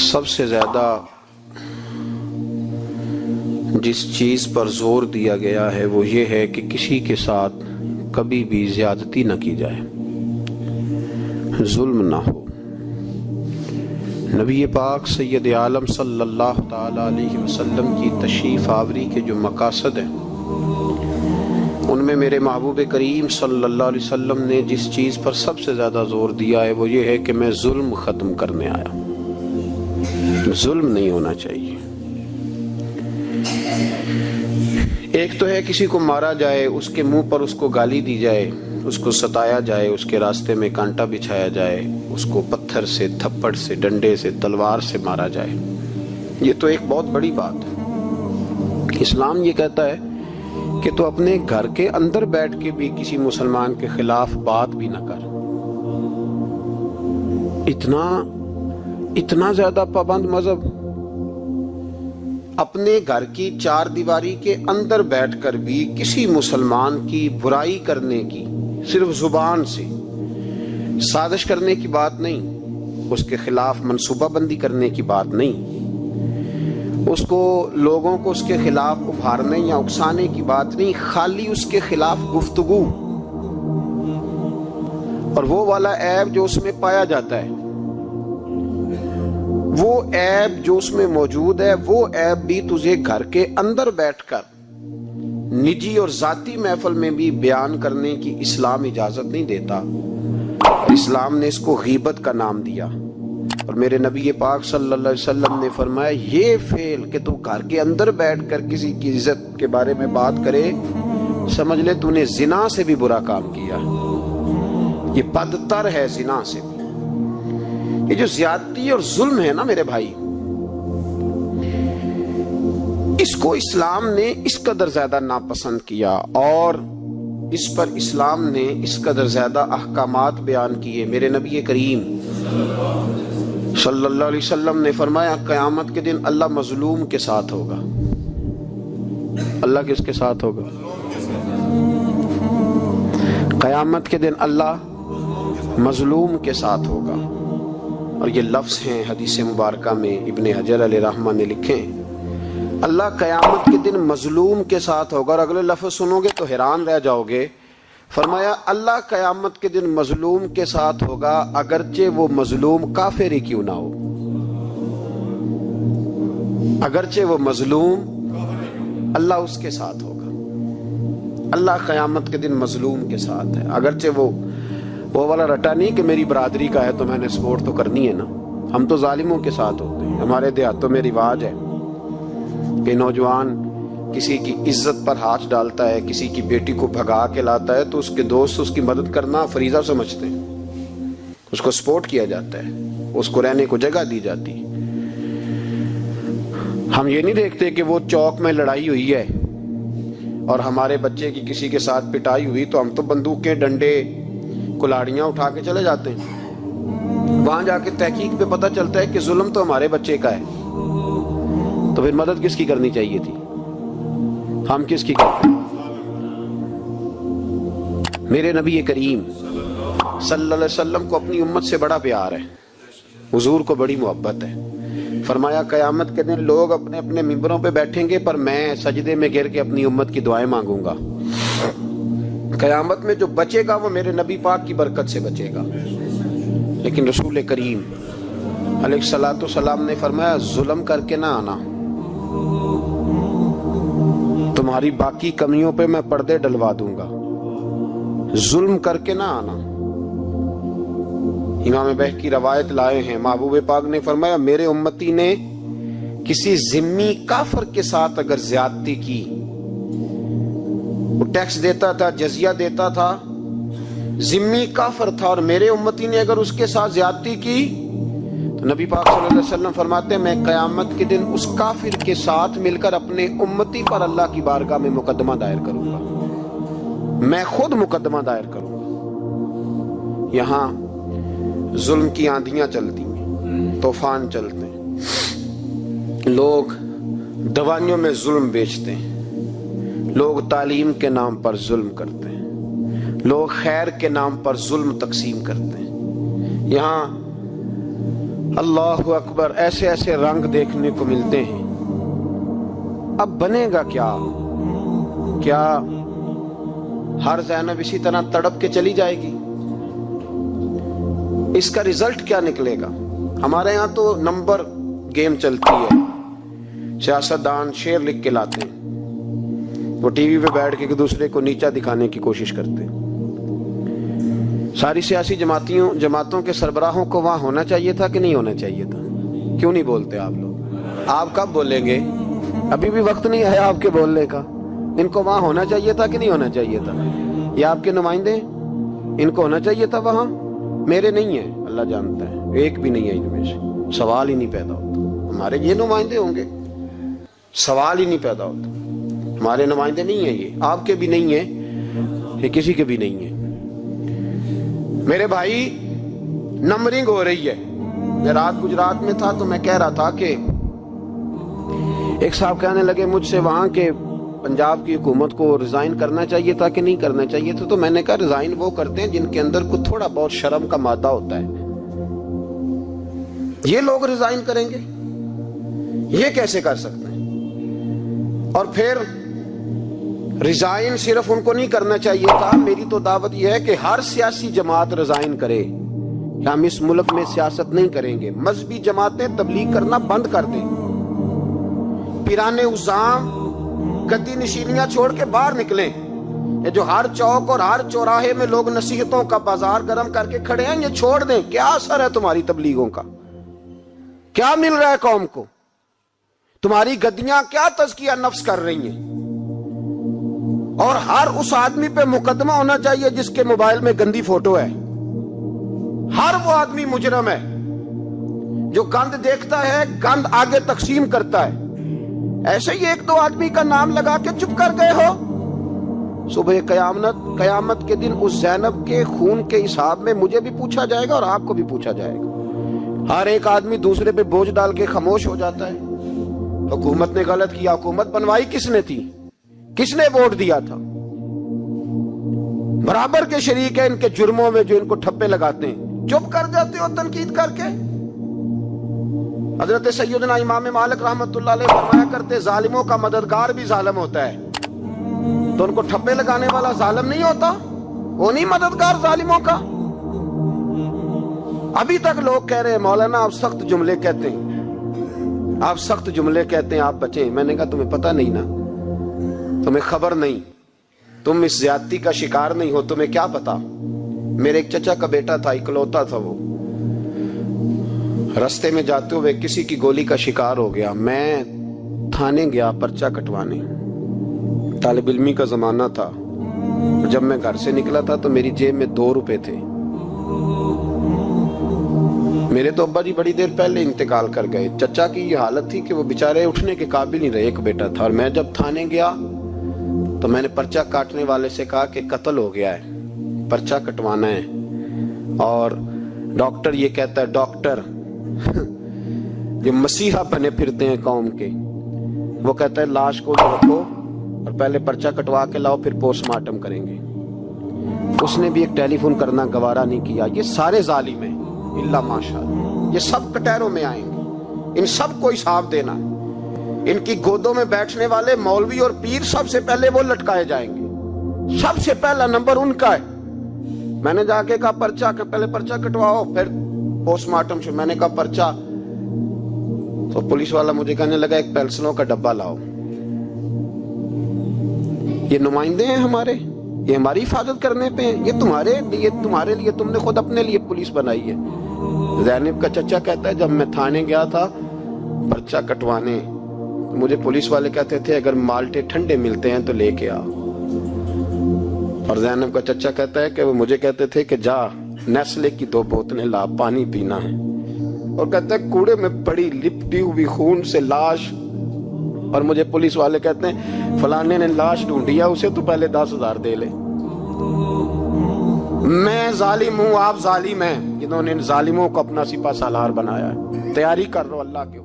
سب سے زیادہ جس چیز پر زور دیا گیا ہے وہ یہ ہے کہ کسی کے ساتھ کبھی بھی زیادتی نہ کی جائے، ظلم نہ ہو۔ نبی پاک سید عالم صلی اللہ تعالی علیہ وسلم کی تشریف آوری کے جو مقاصد ہیں ان میں میرے محبوب کریم صلی اللہ علیہ وسلم نے جس چیز پر سب سے زیادہ زور دیا ہے وہ یہ ہے کہ میں ظلم ختم کرنے آیا، ظلم نہیں ہونا چاہیے۔ ایک تو ہے کسی کو مارا جائے، اس کے منہ پر اس کو گالی دی جائے، اس کو ستایا جائے، اس کے راستے میں کانٹا بچھایا جائے، اس کو پتھر سے، تھپڑ سے، ڈنڈے سے، تلوار سے مارا جائے، یہ تو ایک بہت بڑی بات ہے۔ اسلام یہ کہتا ہے کہ تو اپنے گھر کے اندر بیٹھ کے بھی کسی مسلمان کے خلاف بات بھی نہ کر۔ اتنا زیادہ پابند مذہب، اپنے گھر کی چار دیواری کے اندر بیٹھ کر بھی کسی مسلمان کی برائی کرنے کی، صرف زبان سے سازش کرنے کی بات نہیں، اس کے خلاف منصوبہ بندی کرنے کی بات نہیں، اس کو لوگوں کو اس کے خلاف ابھارنے یا اکسانے کی بات نہیں، خالی اس کے خلاف گفتگو، اور وہ والا عیب جو اس میں پایا جاتا ہے، وہ عیب جو اس میں موجود ہے، وہ عیب بھی تجھے گھر کے اندر بیٹھ کر نجی اور ذاتی محفل میں بھی بیان کرنے کی اسلام اجازت نہیں دیتا۔ اسلام نے اس کو غیبت کا نام دیا، اور میرے نبی پاک صلی اللہ علیہ وسلم نے فرمایا یہ فعل کہ تو گھر کے اندر بیٹھ کر کسی کی عزت کے بارے میں بات کرے، سمجھ لے تو نے زنا سے بھی برا کام کیا، یہ بدتر ہے زنا سے بھی۔ یہ جو زیادتی اور ظلم ہے نا میرے بھائی، اس کو اسلام نے اس قدر زیادہ ناپسند کیا، اور اس پر اسلام نے اس قدر زیادہ احکامات بیان کیے۔ میرے نبی کریم صلی اللہ علیہ وسلم نے فرمایا قیامت کے دن اللہ مظلوم کے ساتھ ہوگا۔ اللہ کس کے ساتھ ہوگا؟ قیامت کے دن اللہ مظلوم کے ساتھ ہوگا، اور یہ لفظ ہیں حدیث مبارکہ میں ابن حجر علیہ رحمہ نے لکھے، اللہ قیامت کے دن مظلوم کے ساتھ ہوگا، اور اگلے لفظ سنو گے تو حیران رہ جاؤ گے۔ فرمایا اللہ قیامت کے دن مظلوم کے ساتھ ہوگا اگرچہ وہ مظلوم کافر ہی کیوں نہ ہو، اگرچہ وہ مظلوم، اللہ اس کے ساتھ ہوگا۔ اللہ قیامت کے دن مظلوم کے ساتھ ہے، اگرچہ وہ والا رٹا نہیں کہ میری برادری کا ہے تو میں نے سپورٹ تو کرنی ہے نا۔ ہم تو ظالموں کے ساتھ ہوتے ہیں۔ ہمارے دیہاتوں میں رواج ہے کہ نوجوان کسی کی عزت پر ہاتھ ڈالتا ہے، کسی کی بیٹی کو بھگا کے لاتا ہے تو اس کے دوست اس کی مدد کرنا فریضہ سمجھتے ہیں، اس کو سپورٹ کیا جاتا ہے، اس کو رہنے کو جگہ دی جاتی۔ ہم یہ نہیں دیکھتے کہ وہ چوک میں لڑائی ہوئی ہے اور ہمارے بچے کی کسی کے ساتھ پٹائی ہوئی تو ہم تو بندوقیں، ڈنڈے، کلاڑیاں اٹھا کے چلے جاتے ہیں۔ وہاں جا کے تحقیق پہ پتہ چلتا ہے کہ ظلم تو ہمارے بچے کا ہے، تو پھر مدد کس کی کرنی چاہیے تھی؟ ہم کس کی کرتے ہیں؟ میرے نبی کریم صلی اللہ علیہ وسلم کو اپنی امت سے بڑا پیار ہے، حضور کو بڑی محبت ہے۔ فرمایا قیامت کے دن لوگ اپنے اپنے ممبروں پہ بیٹھیں گے، پر میں سجدے میں گر کے اپنی امت کی دعائیں مانگوں گا۔ قیامت میں جو بچے گا وہ میرے نبی پاک کی برکت سے بچے گا، لیکن رسول کریم علیہ الصلوۃ والسلام نے فرمایا ظلم کر کے نہ آنا، تمہاری باقی کمیوں پہ میں پردے ڈلوا دوں گا، ظلم کر کے نہ آنا۔ امام بہقی روایت لائے ہیں، محبوب پاک نے فرمایا میرے امتی نے کسی ذمی کافر کے ساتھ اگر زیادتی کی، وہ ٹیکس دیتا تھا، جزیہ دیتا تھا، ذمی کافر تھا، اور میرے امتی نے اگر اس کے ساتھ زیادتی کی تو نبی پاک صلی اللہ علیہ وسلم فرماتے ہیں میں قیامت کے دن اس کافر کے ساتھ مل کر اپنے امتی پر اللہ کی بارگاہ میں مقدمہ دائر کروں گا، میں خود مقدمہ دائر کروں گا۔ یہاں ظلم کی آندھیاں چلتی ہیں، طوفان چلتے ہیں، لوگ دوائیوں میں ظلم بیچتے ہیں، لوگ تعلیم کے نام پر ظلم کرتے ہیں، لوگ خیر کے نام پر ظلم تقسیم کرتے ہیں۔ یہاں اللہ اکبر، ایسے ایسے رنگ دیکھنے کو ملتے ہیں۔ اب بنے گا کیا؟ کیا ہر زینب اسی طرح تڑپ کے چلی جائے گی؟ اس کا رزلٹ کیا نکلے گا؟ ہمارے ہاں تو نمبر گیم چلتی ہے، سیاستدان شعر لکھ کے لاتے ہیں، وہ ٹی وی پہ بیٹھ کے دوسرے کو نیچا دکھانے کی کوشش کرتے ہیں۔ ساری سیاسی جماعتوں کے سربراہوں کو وہاں ہونا چاہیے تھا کہ نہیں ہونا چاہیے تھا؟ کیوں نہیں بولتے آپ لوگ؟ آپ کب بولیں گے؟ ابھی بھی وقت نہیں آیا آپ کے بولنے کا۔ ان کو وہاں ہونا چاہیے تھا کہ نہیں ہونا چاہیے تھا؟ یہ آپ کے نمائندے ہیں، ان کو ہونا چاہیے تھا وہاں۔ میرے نہیں ہیں، اللہ جانتا ہے، ایک بھی نہیں ہے ان میں سے، سوال ہی نہیں پیدا ہوتا۔ ہمارے یہ نمائندے ہوں گے، سوال ہی نہیں پیدا ہوتا۔ ہمارے نمائندے نہیں ہیں، یہ آپ کے بھی نہیں ہیں، یہ کسی کے بھی نہیں ہیں۔ میرے بھائی، نمبرنگ ہو رہی ہے۔ میں رات گجرات میں تھا تو میں کہہ رہا تھا کہ ایک صاحب کہنے لگے مجھ سے وہاں کے پنجاب کی حکومت کو ریزائن کرنا چاہیے تھا کہ نہیں کرنا چاہیے تھا، تو میں نے کہا ریزائن وہ کرتے ہیں جن کے اندر کچھ تھوڑا بہت شرم کا مادہ ہوتا ہے۔ یہ لوگ ریزائن کریں گے؟ یہ کیسے کر سکتے ہیں؟ اور پھر ریزائن صرف ان کو نہیں کرنا چاہیے تھا، میری تو دعوت یہ ہے کہ ہر سیاسی جماعت ریزائن کرے۔ ہم اس ملک میں سیاست نہیں کریں گے، مذہبی جماعتیں تبلیغ کرنا بند کر دیں، پیرانے عظام گدی نشینیاں چھوڑ کے باہر نکلیں۔ یہ جو ہر چوک اور ہر چوراہے میں لوگ نصیحتوں کا بازار گرم کر کے کھڑے ہیں، یہ چھوڑ دیں۔ کیا اثر ہے تمہاری تبلیغوں کا؟ کیا مل رہا ہے قوم کو؟ تمہاری گدیاں کیا تزکیہ نفس کر رہی ہیں؟ اور ہر اس آدمی پہ مقدمہ ہونا چاہیے جس کے موبائل میں گندی فوٹو ہے۔ ہر وہ آدمی مجرم ہے جو گند دیکھتا ہے، گند آگے تقسیم کرتا ہے۔ ایسے ہی ایک دو آدمی کا نام لگا کے چپ کر گئے ہو، صبح قیامت کے دن اس زینب کے خون کے حساب میں مجھے بھی پوچھا جائے گا اور آپ کو بھی پوچھا جائے گا۔ ہر ایک آدمی دوسرے پہ بوجھ ڈال کے خاموش ہو جاتا ہے۔ حکومت نے غلط کیا، حکومت بنوائی کس نے تھی؟ کس نے ووٹ دیا تھا؟ برابر کے شریک ہیں ان کے جرموں میں جو ان کو ٹھپے لگاتے ہیں، چپ کر جاتے ہو تنقید کر کے۔ حضرت سیدنا امام مالک رحمت اللہ علیہ فرمایا کرتے ظالموں کا مددگار بھی ظالم ہوتا ہے، تو ان کو ٹھپے لگانے والا ظالم نہیں ہوتا؟ وہ نہیں مددگار ظالموں کا؟ ابھی تک لوگ کہہ رہے ہیں مولانا آپ سخت جملے کہتے ہیں، آپ سخت جملے کہتے ہیں، آپ بچیں۔ میں نے کہا تمہیں پتہ نہیں نا، تمہیں خبر نہیں، تم اس زیادتی کا شکار نہیں ہو، تمہیں کیا پتا۔ میرے ایک چچا کا بیٹا تھا، اکلوتا تھا، وہ رستے میں جاتے ہوئے کسی کی گولی کا شکار ہو گیا۔ میں تھانے گیا پرچہ کٹوانے، طالب علمی کا زمانہ تھا۔ جب میں گھر سے نکلا تھا تو میری جیب میں 2 روپے تھے۔ میرے تو ابا جی بڑی دیر پہلے انتقال کر گئے۔ چچا کی یہ حالت تھی کہ وہ بیچارے اٹھنے کے قابل نہیں رہے، ایک بیٹا تھا۔ اور میں جب تھانے گیا تو میں نے پرچہ کاٹنے والے سے کہا کہ قتل ہو گیا ہے، پرچہ کٹوانا ہے۔ اور ڈاکٹر یہ کہتا ہے، ڈاکٹر جو مسیحا بنے پھرتے ہیں قوم کے، وہ کہتا ہے لاش کو رکھو اور پہلے پرچہ کٹوا کے لاؤ، پھر پوسٹ مارٹم کریں گے۔ اس نے بھی ایک ٹیلی فون کرنا گوارا نہیں کیا۔ یہ سارے ظالم ہیں الا ماشاءاللہ، یہ سب کٹہروں میں آئیں گے، ان سب کو حساب دینا ہے۔ ان کی گودوں میں بیٹھنے والے مولوی اور پیر سب سے پہلے وہ لٹکائے جائیں گے، سب سے پہلا نمبر ان کا ہے۔ میں نے جا کے کہا پہلے پرچہ کٹواؤ پھر پوسٹ مارٹم سے۔ میں نے کہا پرچہ، تو پولیس والا مجھے کہنے لگا ایک پینسلوں کا ڈبہ لاؤ۔ یہ نمائندے ہیں ہمارے، یہ ہماری حفاظت کرنے پہ ہیں، یہ تمہارے لیے تم نے خود اپنے لیے پولیس بنائی ہے۔ زینب کا چچا کہتا ہے جب میں تھانے گیا تھا پرچہ کٹوانے، مجھے پولیس والے کہتے تھے اگر مالٹے ٹھنڈے ملتے ہیں تو لے کے آ۔ اور زینب کا چچا کہتا ہے کہ وہ مجھے کہتے تھے کہ جا نیسلے کی 2 بوتلیں لا، پانی پینا ہے۔ اور کہتا ہے کوڑے میں پڑی لپٹی ہوئی خون سے لاش، اور مجھے پولیس والے کہتے ہیں فلانے نے لاش ڈھونڈی ہے، اسے تو پہلے 10,000 دے لے۔ میں ظالم ہوں، آپ ظالم ہیں جنہوں نے ان ظالموں کو اپنا سپہ سالار بنایا ہے۔ تیاری کر رہو اللہ کے